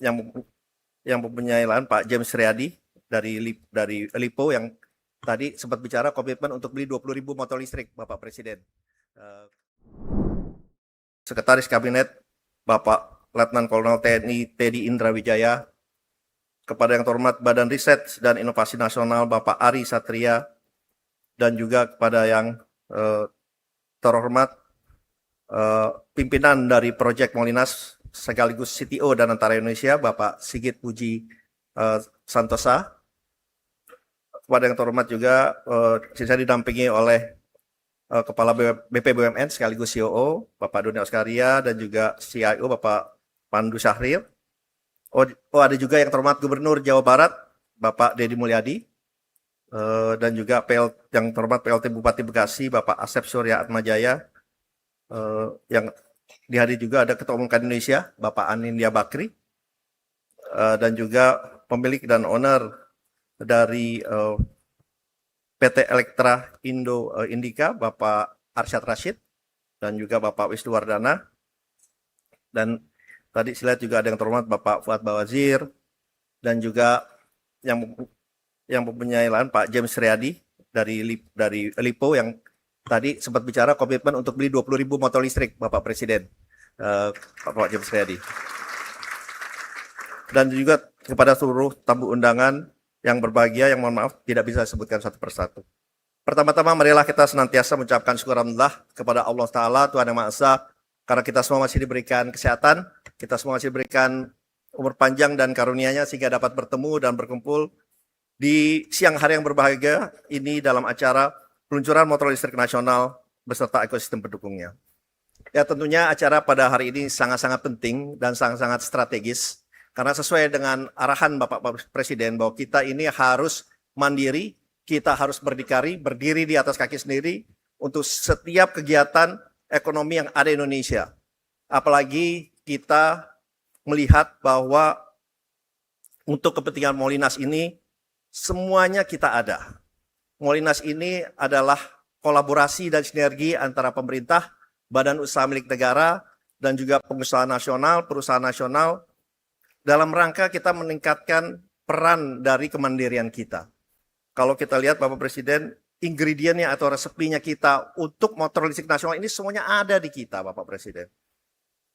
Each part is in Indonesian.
yang mempunyai lahan Pak James Riyadi dari Lipo yang tadi sempat bicara komitmen untuk beli 20.000 motor listrik, Bapak Presiden. Sekretaris Kabinet Bapak Letnan Kolonel TNI Teddy Indra Wijaya, kepada yang terhormat Badan Riset dan Inovasi Nasional Bapak Ari Satria, dan juga kepada yang terhormat pimpinan dari Proyek Molinas sekaligus CTO dan Antara Indonesia Bapak Sigit Puji Santosa, kepada yang terhormat juga saya didampingi oleh Kepala BP BUMN sekaligus COO Bapak Doni Oskaria dan juga CIO Bapak Pandu Syahril. Ada juga yang terhormat Gubernur Jawa Barat Bapak Deddy Mulyadi, dan juga yang terhormat PLT Bupati Bekasi Bapak Asep Surya Atmajaya, yang dihadiri juga ada Ketua Umum KAN Indonesia Bapak Anindya Bakri, dan juga pemilik dan owner dari PT Elektra Indo Indika Bapak Arsyad Rashid, dan juga Bapak Wisnu Wardana, dan tadi saya lihat juga ada yang terhormat Bapak Fuad Bawazir, dan juga yang mempunyai lahan Pak James Riyadi dari Lipo yang tadi sempat bicara komitmen untuk beli 20.000 motor listrik, Bapak Presiden, Pak James Riyadi. Dan juga kepada seluruh tamu undangan yang berbahagia, yang mohon maaf tidak bisa disebutkan satu persatu. Pertama-tama marilah kita senantiasa mengucapkan syukur alhamdulillah kepada Allah Ta'ala, Tuhan Yang Maha Esa, karena kita semua masih diberikan kesehatan, kita semua masih diberikan umur panjang dan karunia-Nya sehingga dapat bertemu dan berkumpul di siang hari yang berbahagia ini dalam acara peluncuran motor listrik nasional beserta ekosistem pendukungnya. Ya, tentunya acara pada hari ini sangat-sangat penting dan sangat-sangat strategis karena sesuai dengan arahan Bapak Presiden bahwa kita ini harus mandiri, kita harus berdikari, berdiri di atas kaki sendiri untuk setiap kegiatan ekonomi yang ada di Indonesia. Apalagi kita melihat bahwa untuk kepentingan Molinas ini semuanya kita ada. Molinas ini adalah kolaborasi dan sinergi antara pemerintah, badan usaha milik negara, dan juga pengusaha nasional, perusahaan nasional, dalam rangka kita meningkatkan peran dari kemandirian kita. Kalau kita lihat Bapak Presiden, ingredientnya atau resepinya kita untuk motor listrik nasional ini semuanya ada di kita, Bapak Presiden.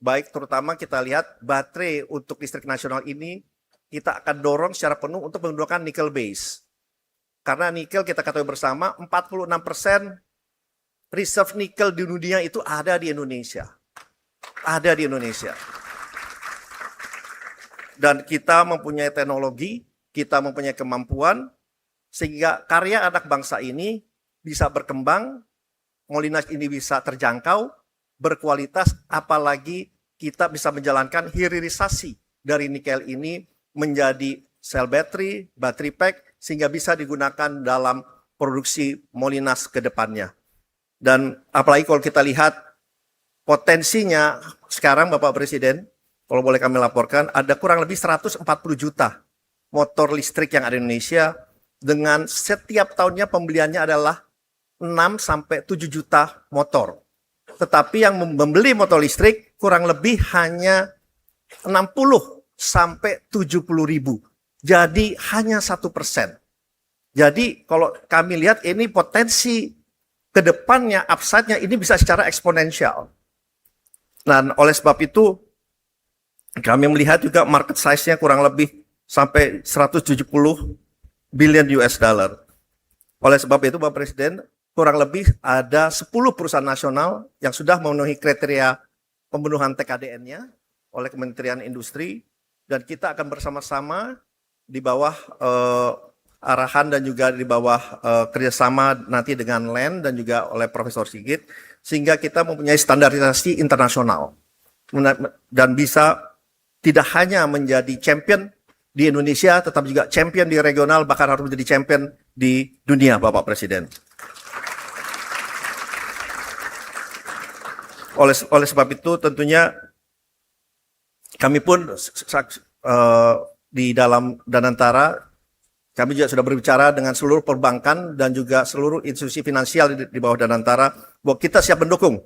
Baik, terutama kita lihat baterai untuk listrik nasional ini kita akan dorong secara penuh untuk menggunakan nickel base. Karena nikel kita ketahui bersama 46% reserve nikel di dunia itu ada di Indonesia. Ada di Indonesia. Dan kita mempunyai teknologi, kita mempunyai kemampuan, sehingga karya anak bangsa ini bisa berkembang, Molinas ini bisa terjangkau, berkualitas, apalagi kita bisa menjalankan hilirisasi dari nikel ini menjadi sel baterai, battery pack, sehingga bisa digunakan dalam produksi Molinas ke depannya. Dan apalagi kalau kita lihat potensinya sekarang Bapak Presiden, kalau boleh kami laporkan, ada kurang lebih 140 juta motor listrik yang ada di Indonesia, dengan setiap tahunnya pembeliannya adalah 6-7 juta motor. Tetapi yang membeli motor listrik kurang lebih hanya 60-70 ribu. Jadi hanya 1%. Jadi kalau kami lihat ini potensi ke depannya, upside-nya ini bisa secara eksponensial. Dan oleh sebab itu, kami melihat juga market size-nya kurang lebih sampai 170 billion US dollar. Oleh sebab itu Bapak Presiden, kurang lebih ada 10 perusahaan nasional yang sudah memenuhi kriteria pembunuhan TKDN-nya oleh Kementerian Industri, dan kita akan bersama-sama di bawah arahan dan juga di bawah kerjasama nanti dengan LEN dan juga oleh Profesor Sigit, sehingga kita mempunyai standarisasi internasional dan bisa tidak hanya menjadi champion di Indonesia, tetapi juga champion di regional, bahkan harus menjadi champion di dunia, Bapak Presiden. Oleh sebab itu tentunya kami pun di dalam Danantara, kami juga sudah berbicara dengan seluruh perbankan dan juga seluruh institusi finansial di bawah Danantara, bahwa kita siap mendukung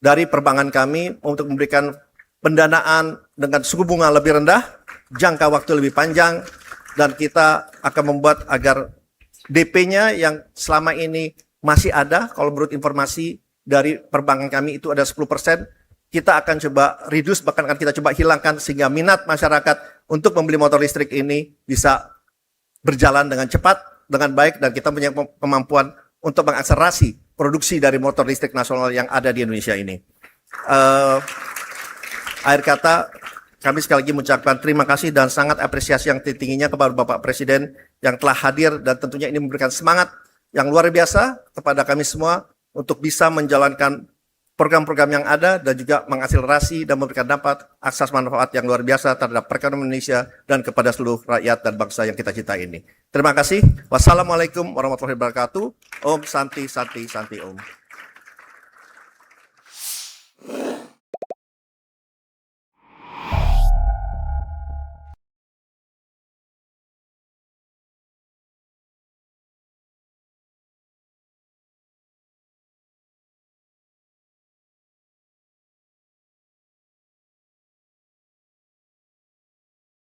dari perbankan kami untuk memberikan pendanaan dengan suku bunga lebih rendah, jangka waktu lebih panjang, dan kita akan membuat agar DP-nya yang selama ini masih ada, kalau menurut informasi dari perbankan kami itu ada 10%, kita akan coba reduce, bahkan akan kita coba hilangkan sehingga minat masyarakat untuk membeli motor listrik ini bisa berjalan dengan cepat, dengan baik, dan kita punya kemampuan untuk mengakselerasi produksi dari motor listrik nasional yang ada di Indonesia ini. Akhir kata, kami sekali lagi mengucapkan terima kasih dan sangat apresiasi yang tingginya kepada Bapak Presiden yang telah hadir, dan tentunya ini memberikan semangat yang luar biasa kepada kami semua untuk bisa menjalankan program-program yang ada dan juga mengakselerasi dan memberikan dampak akses manfaat yang luar biasa terhadap perekonomian Indonesia dan kepada seluruh rakyat dan bangsa yang kita cintai ini. Terima kasih. Wassalamualaikum warahmatullahi wabarakatuh. Om Santi Santi Santi Om.